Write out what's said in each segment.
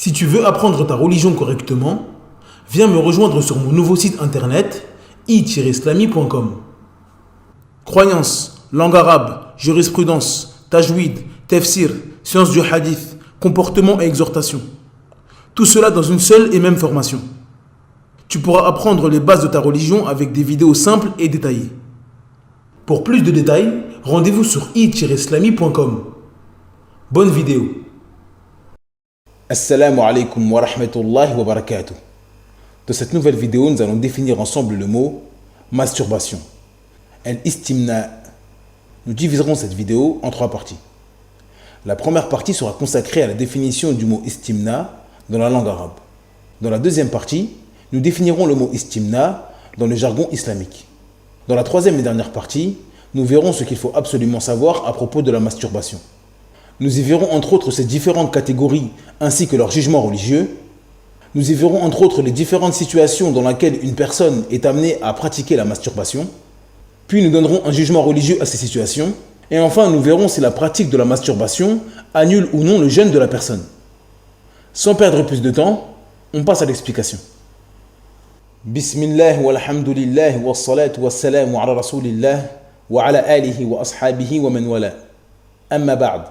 Si tu veux apprendre ta religion correctement, viens me rejoindre sur mon nouveau site internet i-islami.com. Croyances, langue arabe, jurisprudence, tajwid, tafsir, sciences du hadith, comportement et exhortation. Tout cela dans une seule et même formation. Tu pourras apprendre les bases de ta religion avec des vidéos simples et détaillées. Pour plus de détails, rendez-vous sur i-islami.com. Bonne vidéo. Assalamu alaikum wa rahmatullahi wa barakatuh. Dans cette nouvelle vidéo, nous allons définir ensemble le mot masturbation. Al-istimna. Nous diviserons cette vidéo en 3 parties. La première partie sera consacrée à la définition du mot istimna dans la langue arabe. Dans la deuxième partie, nous définirons le mot istimna dans le jargon islamique. Dans la troisième et dernière partie, nous verrons ce qu'il faut absolument savoir à propos de la masturbation. Nous y verrons entre autres ces différentes catégories ainsi que leur jugement religieux. Nous y verrons entre autres les différentes situations dans lesquelles une personne est amenée à pratiquer la masturbation. Puis nous donnerons un jugement religieux à ces situations. Et enfin, nous verrons si la pratique de la masturbation annule ou non le jeûne de la personne. Sans perdre plus de temps, on passe à l'explication. Bismillah walhamdulillah wa salatu wa salamu ala rasulillah wa ala alihi wa ashabihi wa man wala. Amma ba'd.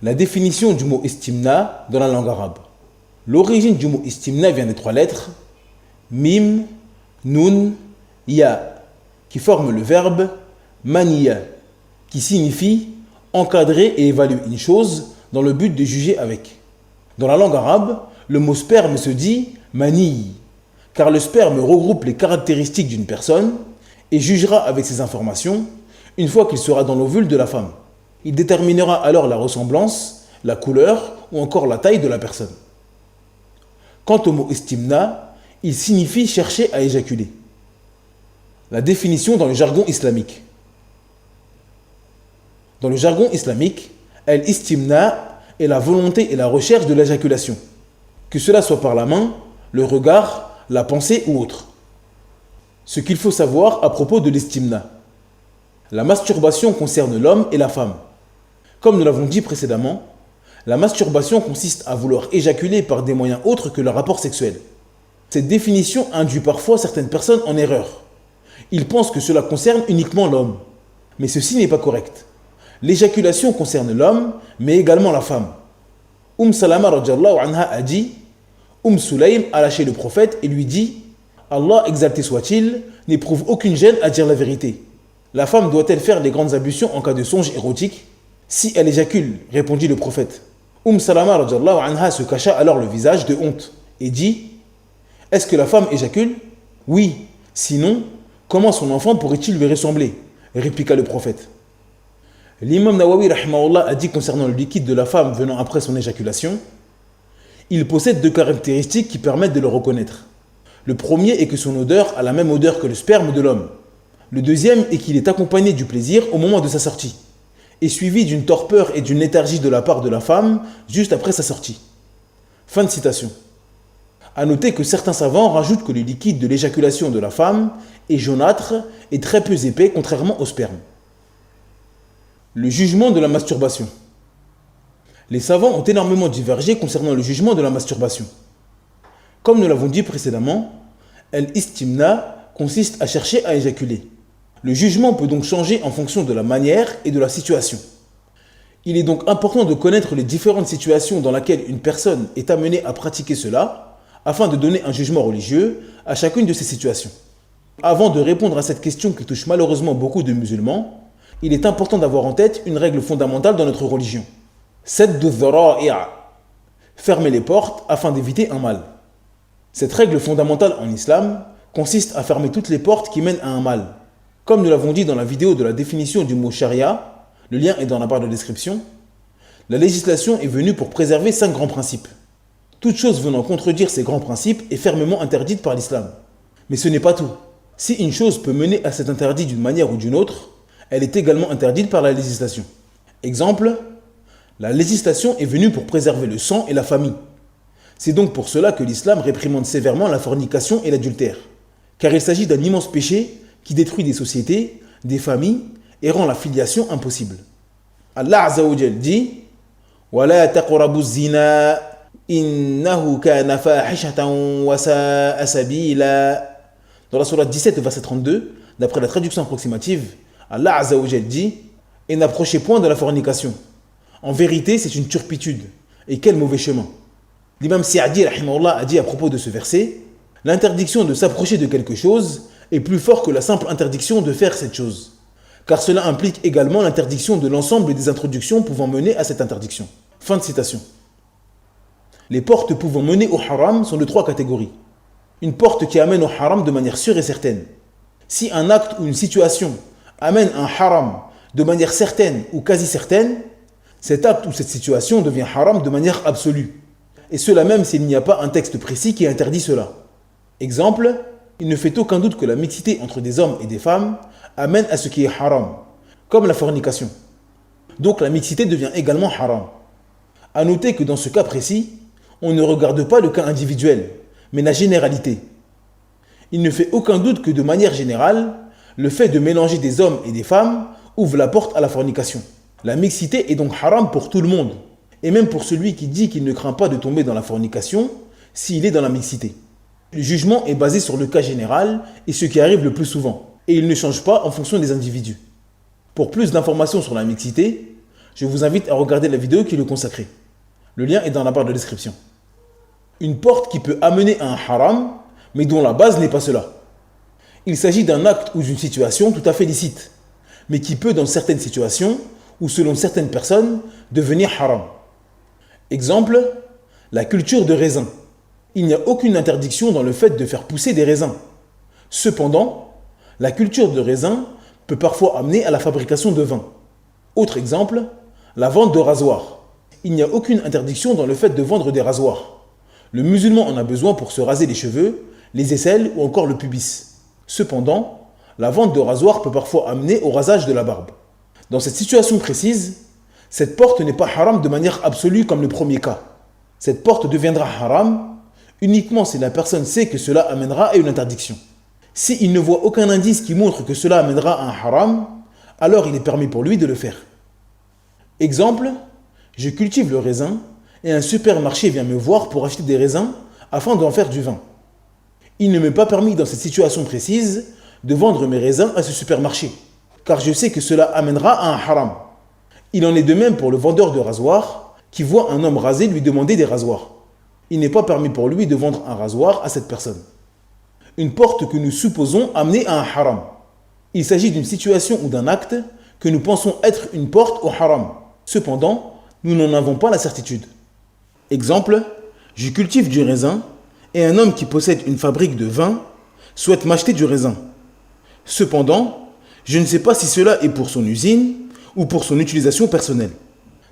La définition du mot istimna dans la langue arabe. L'origine du mot istimna vient des 3 lettres mim, nun, ya, qui forment le verbe maniya, qui signifie encadrer et évaluer une chose dans le but de juger avec. Dans la langue arabe, le mot sperme se dit mani, car le sperme regroupe les caractéristiques d'une personne et jugera avec ces informations une fois qu'il sera dans l'ovule de la femme. Il déterminera alors la ressemblance, la couleur ou encore la taille de la personne. Quant au mot istimna, il signifie chercher à éjaculer. La définition dans le jargon islamique. Dans le jargon islamique, al-istimna est la volonté et la recherche de l'éjaculation, que cela soit par la main, le regard, la pensée ou autre. Ce qu'il faut savoir à propos de l'istimna. La masturbation concerne l'homme et la femme. Comme nous l'avons dit précédemment, la masturbation consiste à vouloir éjaculer par des moyens autres que le rapport sexuel. Cette définition induit parfois certaines personnes en erreur. Ils pensent que cela concerne uniquement l'homme. Mais ceci n'est pas correct. L'éjaculation concerne l'homme, mais également la femme. Salama radhiyallahu anha a dit, Sulaym a lâché le prophète et lui dit, Allah exalté soit-il, n'éprouve aucune gêne à dire la vérité. La femme doit-elle faire les grandes ablutions en cas de songe érotique? Si elle éjacule, répondit le prophète. Salama radhiyallahu anha se cacha alors le visage de honte et dit, est-ce que la femme éjacule? Oui, sinon, comment son enfant pourrait-il lui ressembler? Répliqua le prophète. L'imam Nawawi rahimahullah a dit concernant le liquide de la femme venant après son éjaculation, il possède 2 caractéristiques qui permettent de le reconnaître. Le premier est que son odeur a la même odeur que le sperme de l'homme. Le deuxième est qu'il est accompagné du plaisir au moment de sa sortie, et suivi d'une torpeur et d'une léthargie de la part de la femme juste après sa sortie. Fin de citation. A noter que certains savants rajoutent que le liquide de l'éjaculation de la femme est jaunâtre et très peu épais contrairement au sperme. Le jugement de la masturbation. Les savants ont énormément divergé concernant le jugement de la masturbation. Comme nous l'avons dit précédemment, al-istimna consiste à chercher à éjaculer. Le jugement peut donc changer en fonction de la manière et de la situation. Il est donc important de connaître les différentes situations dans lesquelles une personne est amenée à pratiquer cela, afin de donner un jugement religieux à chacune de ces situations. Avant de répondre à cette question qui touche malheureusement beaucoup de musulmans, il est important d'avoir en tête une règle fondamentale dans notre religion. Saddu dhara'i'a. Fermer les portes afin d'éviter un mal. Cette règle fondamentale en islam consiste à fermer toutes les portes qui mènent à un mal. Comme nous l'avons dit dans la vidéo de la définition du mot charia, le lien est dans la barre de description, la législation est venue pour préserver 5 grands principes. Toute chose venant contredire ces grands principes est fermement interdite par l'islam. Mais ce n'est pas tout. Si une chose peut mener à cet interdit d'une manière ou d'une autre, elle est également interdite par la législation. Exemple, la législation est venue pour préserver le sang et la famille. C'est donc pour cela que l'islam réprimande sévèrement la fornication et l'adultère, car il s'agit d'un immense péché qui détruit des sociétés, des familles et rend la filiation impossible. Allah Azza wa Jal dit « Wa la taqrabu zina » Innahu kana fahishatan wa sa'a sabila. Dans la sourate 17, verset 32, d'après la traduction approximative, Allah Azza wa Jal dit « Et n'approchez point de la fornication. En vérité, c'est une turpitude. Et quel mauvais chemin. » L'imam Sa'di rahimahullah a dit à propos de ce verset « L'interdiction de s'approcher de quelque chose est plus fort que la simple interdiction de faire cette chose. Car cela implique également l'interdiction de l'ensemble des introductions pouvant mener à cette interdiction. » Fin de citation. Les portes pouvant mener au haram sont de 3 catégories. Une porte qui amène au haram de manière sûre et certaine. Si un acte ou une situation amène un haram de manière certaine ou quasi certaine, cet acte ou cette situation devient haram de manière absolue. Et cela même s'il n'y a pas un texte précis qui interdit cela. Exemple, il ne fait aucun doute que la mixité entre des hommes et des femmes amène à ce qui est haram, comme la fornication. Donc la mixité devient également haram. À noter que dans ce cas précis, on ne regarde pas le cas individuel, mais la généralité. Il ne fait aucun doute que de manière générale, le fait de mélanger des hommes et des femmes ouvre la porte à la fornication. La mixité est donc haram pour tout le monde, et même pour celui qui dit qu'il ne craint pas de tomber dans la fornication s'il est dans la mixité. Le jugement est basé sur le cas général et ce qui arrive le plus souvent, et il ne change pas en fonction des individus. Pour plus d'informations sur la mixité, je vous invite à regarder la vidéo qui est consacrée. Le lien est dans la barre de description. Une porte qui peut amener à un haram, mais dont la base n'est pas cela. Il s'agit d'un acte ou d'une situation tout à fait licite, mais qui peut dans certaines situations, ou selon certaines personnes, devenir haram. Exemple, la culture de raisins. Il n'y a aucune interdiction dans le fait de faire pousser des raisins. Cependant, la culture de raisins peut parfois amener à la fabrication de vin. Autre exemple, la vente de rasoirs. Il n'y a aucune interdiction dans le fait de vendre des rasoirs. Le musulman en a besoin pour se raser les cheveux, les aisselles ou encore le pubis. Cependant, la vente de rasoirs peut parfois amener au rasage de la barbe. Dans cette situation précise, cette porte n'est pas haram de manière absolue comme le premier cas. Cette porte deviendra haram uniquement si la personne sait que cela amènera à une interdiction. S'il ne voit aucun indice qui montre que cela amènera à un haram, alors il est permis pour lui de le faire. Exemple, je cultive le raisin et un supermarché vient me voir pour acheter des raisins afin d'en faire du vin. Il ne m'est pas permis dans cette situation précise de vendre mes raisins à ce supermarché, car je sais que cela amènera à un haram. Il en est de même pour le vendeur de rasoirs qui voit un homme rasé lui demander des rasoirs. Il n'est pas permis pour lui de vendre un rasoir à cette personne. Une porte que nous supposons amener à un haram. Il s'agit d'une situation ou d'un acte que nous pensons être une porte au haram. Cependant, nous n'en avons pas la certitude. Exemple, je cultive du raisin et un homme qui possède une fabrique de vin souhaite m'acheter du raisin. Cependant, je ne sais pas si cela est pour son usine ou pour son utilisation personnelle.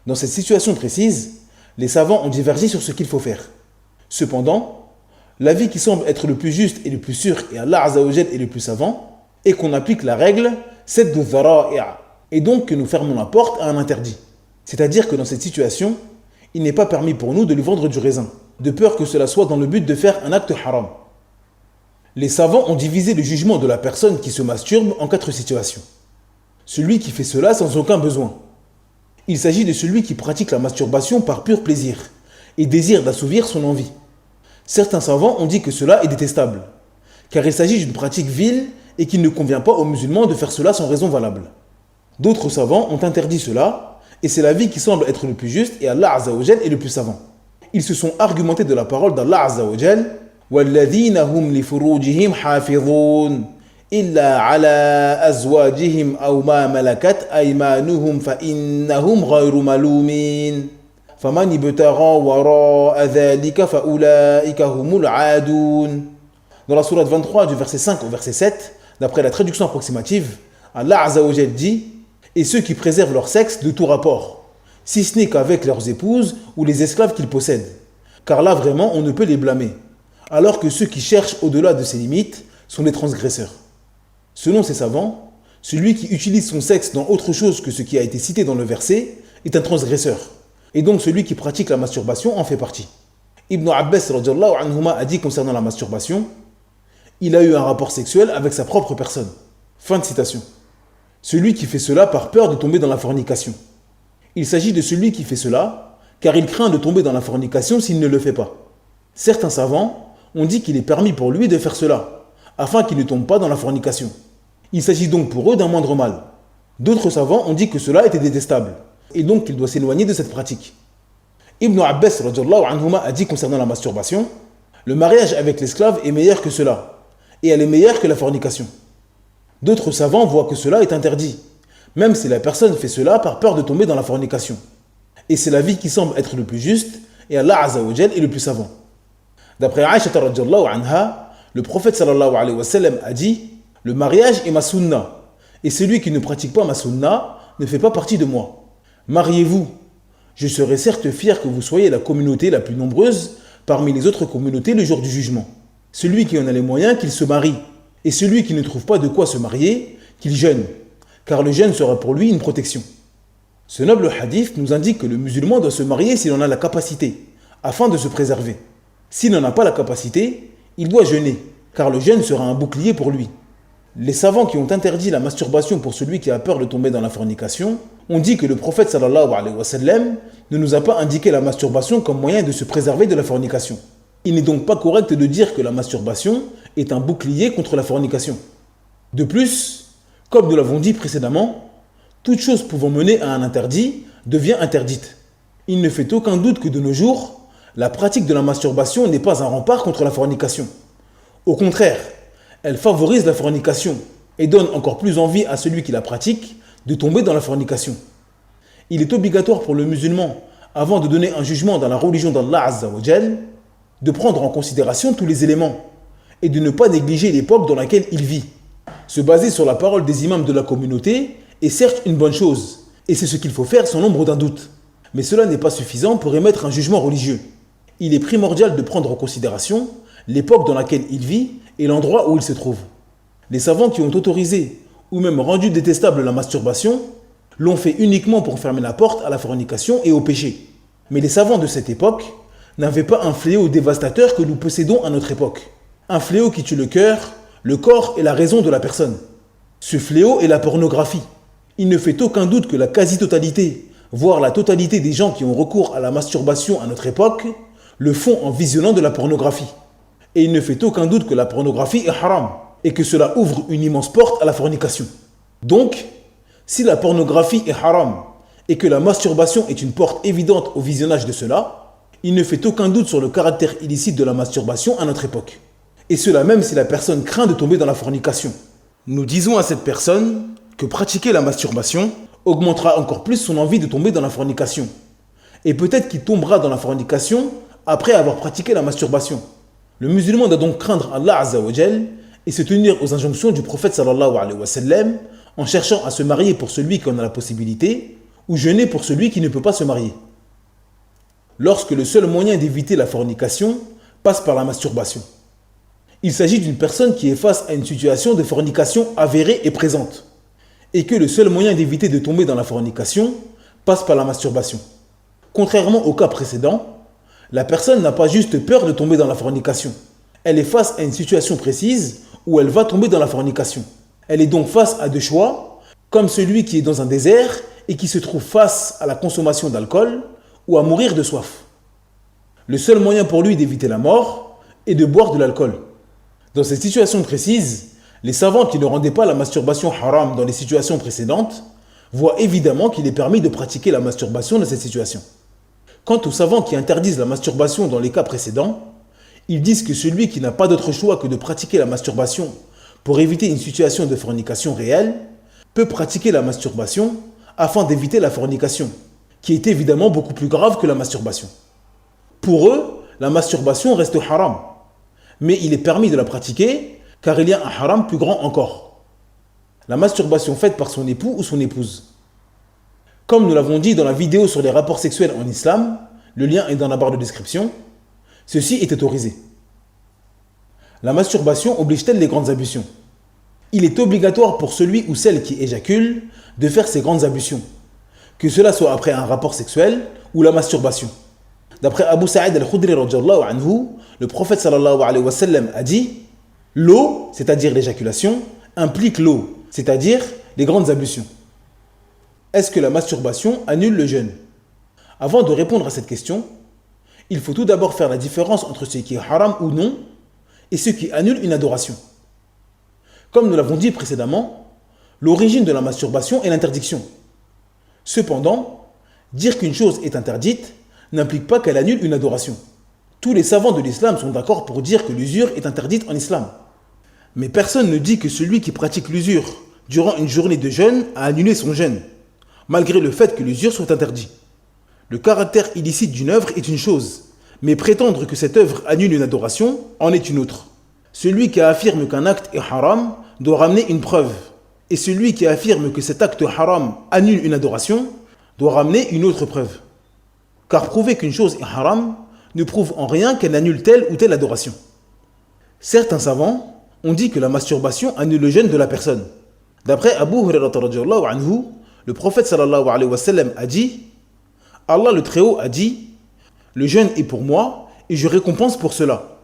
Dans cette situation précise, les savants ont divergé sur ce qu'il faut faire. Cependant, l'avis qui semble être le plus juste et le plus sûr, et Allah Azza wa Jal est le plus savant, est qu'on applique la règle sadd dhara'i'a, et donc que nous fermons la porte à un interdit. C'est-à-dire que dans cette situation, il n'est pas permis pour nous de lui vendre du raisin, de peur que cela soit dans le but de faire un acte haram. Les savants ont divisé le jugement de la personne qui se masturbe en 4 situations. Celui qui fait cela sans aucun besoin. Il s'agit de celui qui pratique la masturbation par pur plaisir et désire d'assouvir son envie. Certains savants ont dit que cela est détestable, car il s'agit d'une pratique vile et qu'il ne convient pas aux musulmans de faire cela sans raison valable. D'autres savants ont interdit cela, et c'est l'avis qui semble être le plus juste, et Allah Azza wa Jal est le plus savant. Ils se sont argumentés de la parole d'Allah Azza wa Jal وَالَّذِينَ هُمْ لِفُرُوجِهِمْ حَافِظُونَ إِلَّا عَلَى أَزْوَاجِهِمْ أَوْ مَا مَلَكَتْ أَيْمَانُهُمْ فَإِنَّهُمْ غَيْرُ مَلُومِينَ فَمَنِ ابْتَغَى وَرَاءَ ذَلِكَ فَأُولَٰئِكَ هُمُ الْعَادُونَ. Dans la sourate 23 du verset 5 au verset 7, d'après la traduction approximative, Allah Azza wa Jal dit « Et ceux qui préservent leur sexe de tout rapport, si ce n'est qu'avec leurs épouses ou les esclaves qu'ils possèdent. Car là vraiment on ne peut les blâmer, alors que ceux qui cherchent au-delà de ces limites sont des transgresseurs. » Selon ces savants, celui qui utilise son sexe dans autre chose que ce qui a été cité dans le verset est un transgresseur. Et donc celui qui pratique la masturbation en fait partie. Ibn Abbas radhiyallahu anhuma a dit concernant la masturbation, il a eu un rapport sexuel avec sa propre personne. Fin de citation. Celui qui fait cela par peur de tomber dans la fornication. Il s'agit de celui qui fait cela, car il craint de tomber dans la fornication s'il ne le fait pas. Certains savants ont dit qu'il est permis pour lui de faire cela, afin qu'il ne tombe pas dans la fornication. Il s'agit donc pour eux d'un moindre mal. D'autres savants ont dit que cela était détestable, et donc qu'il doit s'éloigner de cette pratique. Ibn Abbas radhiyallahu anhuma a dit concernant la masturbation, le mariage avec l'esclave est meilleur que cela, et elle est meilleure que la fornication. D'autres savants voient que cela est interdit, même si la personne fait cela par peur de tomber dans la fornication. Et c'est l'avis qui semble être le plus juste, et Allah Azza wa Jal est le plus savant. D'après Aïcha radhiyallahu anha, le prophète sallallahu alayhi wa sallam a dit, le mariage est ma sunna, et celui qui ne pratique pas ma sunna ne fait pas partie de moi. Mariez-vous. Je serai certes fier que vous soyez la communauté la plus nombreuse parmi les autres communautés le jour du jugement. Celui qui en a les moyens, qu'il se marie, et celui qui ne trouve pas de quoi se marier, qu'il jeûne, car le jeûne sera pour lui une protection. Ce noble hadith nous indique que le musulman doit se marier s'il en a la capacité, afin de se préserver. S'il n'en a pas la capacité, il doit jeûner, car le jeûne sera un bouclier pour lui. Les savants qui ont interdit la masturbation pour celui qui a peur de tomber dans la fornication ont dit que le prophète sallallahu alayhi wa sallam ne nous a pas indiqué la masturbation comme moyen de se préserver de la fornication. Il n'est donc pas correct de dire que la masturbation est un bouclier contre la fornication. De plus, comme nous l'avons dit précédemment, toute chose pouvant mener à un interdit devient interdite. Il ne fait aucun doute que de nos jours, la pratique de la masturbation n'est pas un rempart contre la fornication. Au contraire, elle favorise la fornication et donne encore plus envie à celui qui la pratique de tomber dans la fornication. Il est obligatoire pour le musulman, avant de donner un jugement dans la religion d'Allah Azza wa Jal, de prendre en considération tous les éléments et de ne pas négliger l'époque dans laquelle il vit. Se baser sur la parole des imams de la communauté est certes une bonne chose, et c'est ce qu'il faut faire sans l'ombre d'un doute. Mais cela n'est pas suffisant pour émettre un jugement religieux. Il est primordial de prendre en considération l'époque dans laquelle il vit et l'endroit où il se trouve. Les savants qui ont autorisé ou même rendu détestable la masturbation l'ont fait uniquement pour fermer la porte à la fornication et au péché. Mais les savants de cette époque n'avaient pas un fléau dévastateur que nous possédons à notre époque. Un fléau qui tue le cœur, le corps et la raison de la personne. Ce fléau est la pornographie. Il ne fait aucun doute que la quasi-totalité, voire la totalité des gens qui ont recours à la masturbation à notre époque, le font en visionnant de la pornographie. Et il ne fait aucun doute que la pornographie est haram, et que cela ouvre une immense porte à la fornication. Donc, si la pornographie est haram, et que la masturbation est une porte évidente au visionnage de cela, il ne fait aucun doute sur le caractère illicite de la masturbation à notre époque. Et cela même si la personne craint de tomber dans la fornication. Nous disons à cette personne que pratiquer la masturbation augmentera encore plus son envie de tomber dans la fornication. Et peut-être qu'il tombera dans la fornication après avoir pratiqué la masturbation. Le musulman doit donc craindre Allah Azza wa Jal et se tenir aux injonctions du prophète sallallahu alayhi wa sallam en cherchant à se marier pour celui qui en a la possibilité ou jeûner pour celui qui ne peut pas se marier. Lorsque le seul moyen d'éviter la fornication passe par la masturbation. Il s'agit d'une personne qui est face à une situation de fornication avérée et présente, et que le seul moyen d'éviter de tomber dans la fornication passe par la masturbation. Contrairement au cas précédent, la personne n'a pas juste peur de tomber dans la fornication. Elle est face à une situation précise où elle va tomber dans la fornication. Elle est donc face à deux choix, comme celui qui est dans un désert et qui se trouve face à la consommation d'alcool ou à mourir de soif. Le seul moyen pour lui d'éviter la mort est de boire de l'alcool. Dans cette situation précise, les savants qui ne rendaient pas la masturbation haram dans les situations précédentes voient évidemment qu'il est permis de pratiquer la masturbation dans cette situation. Quant aux savants qui interdisent la masturbation dans les cas précédents, ils disent que celui qui n'a pas d'autre choix que de pratiquer la masturbation pour éviter une situation de fornication réelle peut pratiquer la masturbation afin d'éviter la fornication, qui est évidemment beaucoup plus grave que la masturbation. Pour eux, la masturbation reste haram, mais il est permis de la pratiquer car il y a un haram plus grand encore. La masturbation faite par son époux ou son épouse. Comme nous l'avons dit dans la vidéo sur les rapports sexuels en islam, le lien est dans la barre de description, ceci est autorisé. La masturbation oblige-t-elle les grandes ablutions? Il est obligatoire pour celui ou celle qui éjacule de faire ces grandes ablutions, que cela soit après un rapport sexuel ou la masturbation. D'après Abu Sa'id al-Khudri radhiyallahu anhu, le prophète sallallahu alayhi wa sallam a dit « L'eau, c'est-à-dire l'éjaculation, implique l'eau, c'est-à-dire les grandes ablutions. » Est-ce que la masturbation annule le jeûne? Avant de répondre à cette question, il faut tout d'abord faire la différence entre ce qui est haram ou non et ce qui annule une adoration. Comme nous l'avons dit précédemment, l'origine de la masturbation est l'interdiction. Cependant, dire qu'une chose est interdite n'implique pas qu'elle annule une adoration. Tous les savants de l'islam sont d'accord pour dire que l'usure est interdite en islam. Mais personne ne dit que celui qui pratique l'usure durant une journée de jeûne a annulé son jeûne, malgré le fait que l'usure soit interdite. Le caractère illicite d'une œuvre est une chose, mais prétendre que cette œuvre annule une adoration en est une autre. Celui qui affirme qu'un acte est haram doit ramener une preuve, et celui qui affirme que cet acte haram annule une adoration doit ramener une autre preuve. Car prouver qu'une chose est haram ne prouve en rien qu'elle annule telle ou telle adoration. Certains savants ont dit que la masturbation annule le jeûne de la personne. D'après Abu Hurairah radhiyallahu anhu, le prophète sallallahu alayhi wa sallam a dit « Allah le Très-Haut a dit « Le jeûne est pour moi et je récompense pour cela.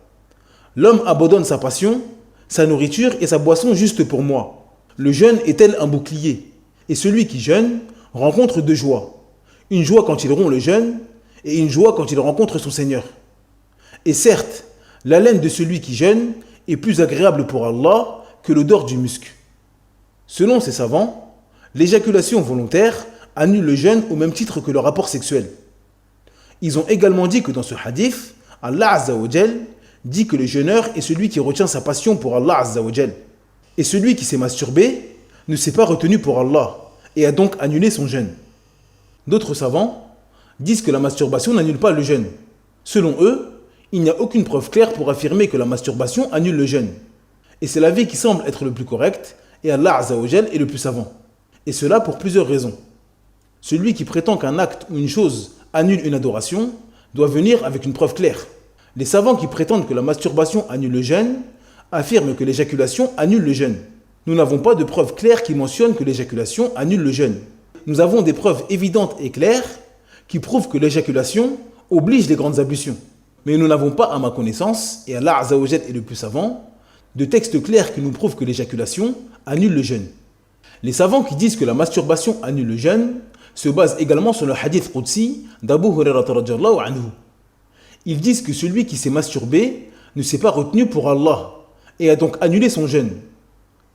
L'homme abandonne sa passion, sa nourriture et sa boisson juste pour moi. Le jeûne est tel un bouclier et celui qui jeûne rencontre deux joies. Une joie quand il rompt le jeûne et une joie quand il rencontre son Seigneur. Et certes, l'haleine de celui qui jeûne est plus agréable pour Allah que l'odeur du musc. » Selon ces savants, l'éjaculation volontaire annule le jeûne au même titre que le rapport sexuel. Ils ont également dit que dans ce hadith, Allah Azza wa Jal dit que le jeûneur est celui qui retient sa passion pour Allah Azza wa Jal. Et celui qui s'est masturbé ne s'est pas retenu pour Allah et a donc annulé son jeûne. D'autres savants disent que la masturbation n'annule pas le jeûne. Selon eux, il n'y a aucune preuve claire pour affirmer que la masturbation annule le jeûne. Et c'est l'avis qui semble être le plus correct, et Allah Azza wa Jal est le plus savant. Et cela pour plusieurs raisons. Celui qui prétend qu'un acte ou une chose annule une adoration doit venir avec une preuve claire. Les savants qui prétendent que la masturbation annule le jeûne affirment que l'éjaculation annule le jeûne. Nous n'avons pas de preuves claires qui mentionnent que l'éjaculation annule le jeûne. Nous avons des preuves évidentes et claires qui prouvent que l'éjaculation oblige les grandes ablutions. Mais nous n'avons pas, à ma connaissance, et Allah Azza wa Jal est le plus savant, de textes clairs qui nous prouvent que l'éjaculation annule le jeûne. Les savants qui disent que la masturbation annule le jeûne se basent également sur le hadith Qudsi d'Abu Hurairah radhiyallahu anhu. Ils disent que celui qui s'est masturbé ne s'est pas retenu pour Allah et a donc annulé son jeûne.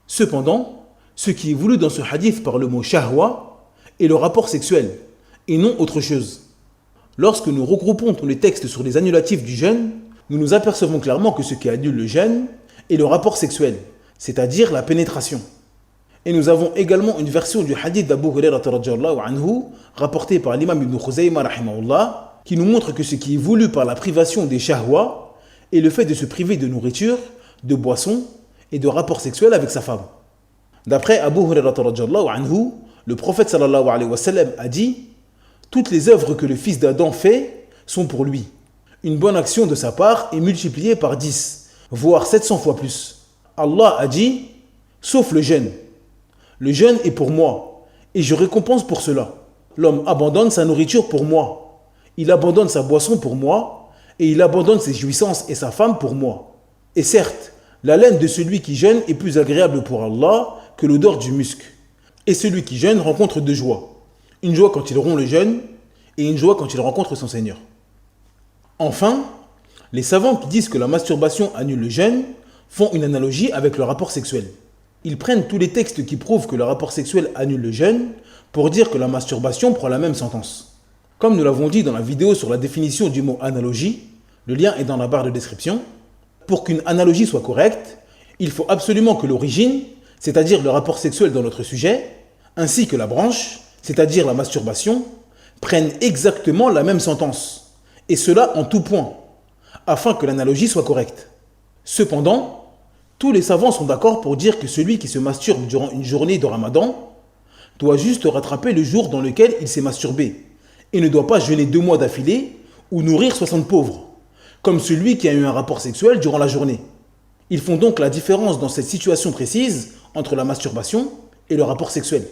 Cependant, ce qui est voulu dans ce hadith par le mot shahwa est le rapport sexuel et non autre chose. Lorsque nous regroupons tous les textes sur les annulatifs du jeûne, nous nous apercevons clairement que ce qui annule le jeûne est le rapport sexuel, c'est-à-dire la pénétration. Et nous avons également une version du hadith d'Abu Hurairah radhiyallahu anhu rapporté par l'imam Ibn Khuzaymah rahimahullah qui nous montre que ce qui est voulu par la privation des shahwa est le fait de se priver de nourriture, de boisson et de rapports sexuels avec sa femme. D'après Abu Hurairah radhiyallahu anhu, le prophète sallallahu alayhi wa sallam a dit « Toutes les œuvres que le fils d'Adam fait sont pour lui. Une bonne action de sa part est multipliée par 10, voire 700 fois plus. Allah a dit « Sauf le jeûne. Le jeûne est pour moi, et je récompense pour cela. L'homme abandonne sa nourriture pour moi. Il abandonne sa boisson pour moi, et il abandonne ses jouissances et sa femme pour moi. Et certes, l'haleine de celui qui jeûne est plus agréable pour Allah que l'odeur du musc. Et celui qui jeûne rencontre deux joies. Une joie quand il rompt le jeûne, et une joie quand il rencontre son Seigneur. » Enfin, les savants qui disent que la masturbation annule le jeûne font une analogie avec le rapport sexuel. Ils prennent tous les textes qui prouvent que le rapport sexuel annule le jeûne pour dire que la masturbation prend la même sentence. Comme nous l'avons dit dans la vidéo sur la définition du mot analogie, le lien est dans la barre de description, pour qu'une analogie soit correcte, il faut absolument que l'origine, c'est-à-dire le rapport sexuel dans notre sujet, ainsi que la branche, c'est-à-dire la masturbation, prennent exactement la même sentence, et cela en tout point, afin que l'analogie soit correcte. Cependant, tous les savants sont d'accord pour dire que celui qui se masturbe durant une journée de Ramadan doit juste rattraper le jour dans lequel il s'est masturbé et ne doit pas jeûner 2 mois d'affilée ou nourrir 60 pauvres, comme celui qui a eu un rapport sexuel durant la journée. Ils font donc la différence dans cette situation précise entre la masturbation et le rapport sexuel.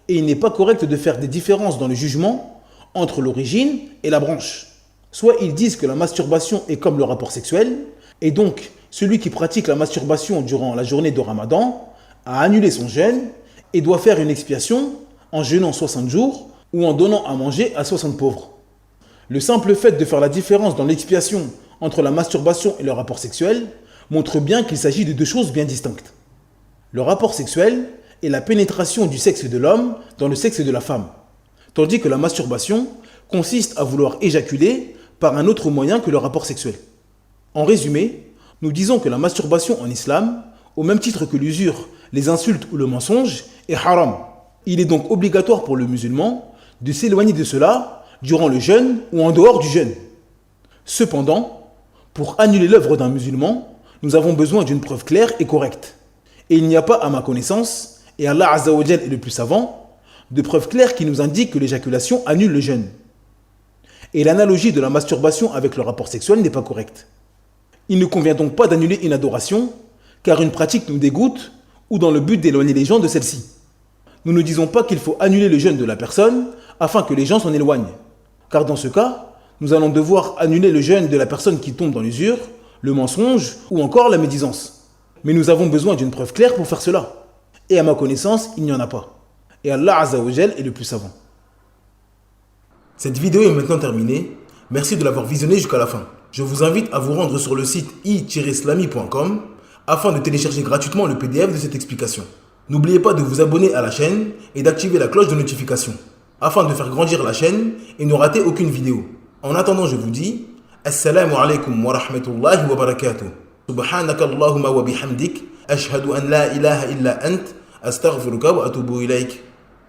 Et il n'est pas correct de faire des différences dans le jugement entre l'origine et la branche. Soit ils disent que la masturbation est comme le rapport sexuel, et donc celui qui pratique la masturbation durant la journée de Ramadan a annulé son jeûne et doit faire une expiation en jeûnant 60 jours ou en donnant à manger à 60 pauvres. Le simple fait de faire la différence dans l'expiation entre la masturbation et le rapport sexuel montre bien qu'il s'agit de deux choses bien distinctes. Le rapport sexuel est la pénétration du sexe de l'homme dans le sexe de la femme, tandis que la masturbation consiste à vouloir éjaculer par un autre moyen que le rapport sexuel. En résumé, nous disons que la masturbation en islam, au même titre que l'usure, les insultes ou le mensonge, est haram. Il est donc obligatoire pour le musulman de s'éloigner de cela durant le jeûne ou en dehors du jeûne. Cependant, pour annuler l'œuvre d'un musulman, nous avons besoin d'une preuve claire et correcte. Et il n'y a pas, à ma connaissance, et Allah Azza wa Jal est le plus savant, de preuves claires qui nous indiquent que l'éjaculation annule le jeûne. Et l'analogie de la masturbation avec le rapport sexuel n'est pas correcte. Il ne convient donc pas d'annuler une adoration, car une pratique nous dégoûte, ou dans le but d'éloigner les gens de celle-ci. Nous ne disons pas qu'il faut annuler le jeûne de la personne afin que les gens s'en éloignent. Car dans ce cas, nous allons devoir annuler le jeûne de la personne qui tombe dans l'usure, le mensonge ou encore la médisance. Mais nous avons besoin d'une preuve claire pour faire cela. Et à ma connaissance, il n'y en a pas. Et Allah Azza wa Jal est le plus savant. Cette vidéo est maintenant terminée. Merci de l'avoir visionnée jusqu'à la fin. Je vous invite à vous rendre sur le site i-islami.com afin de télécharger gratuitement le PDF de cette explication. N'oubliez pas de vous abonner à la chaîne et d'activer la cloche de notification afin de faire grandir la chaîne et ne rater aucune vidéo. En attendant, je vous dis Assalamu alaikum wa rahmatullahi wa barakatuh. Subhanaka Allahumma wa bihamdik. Ashhadu an la ilaha illa ant. Astaghfiruka wa atubu ilayk.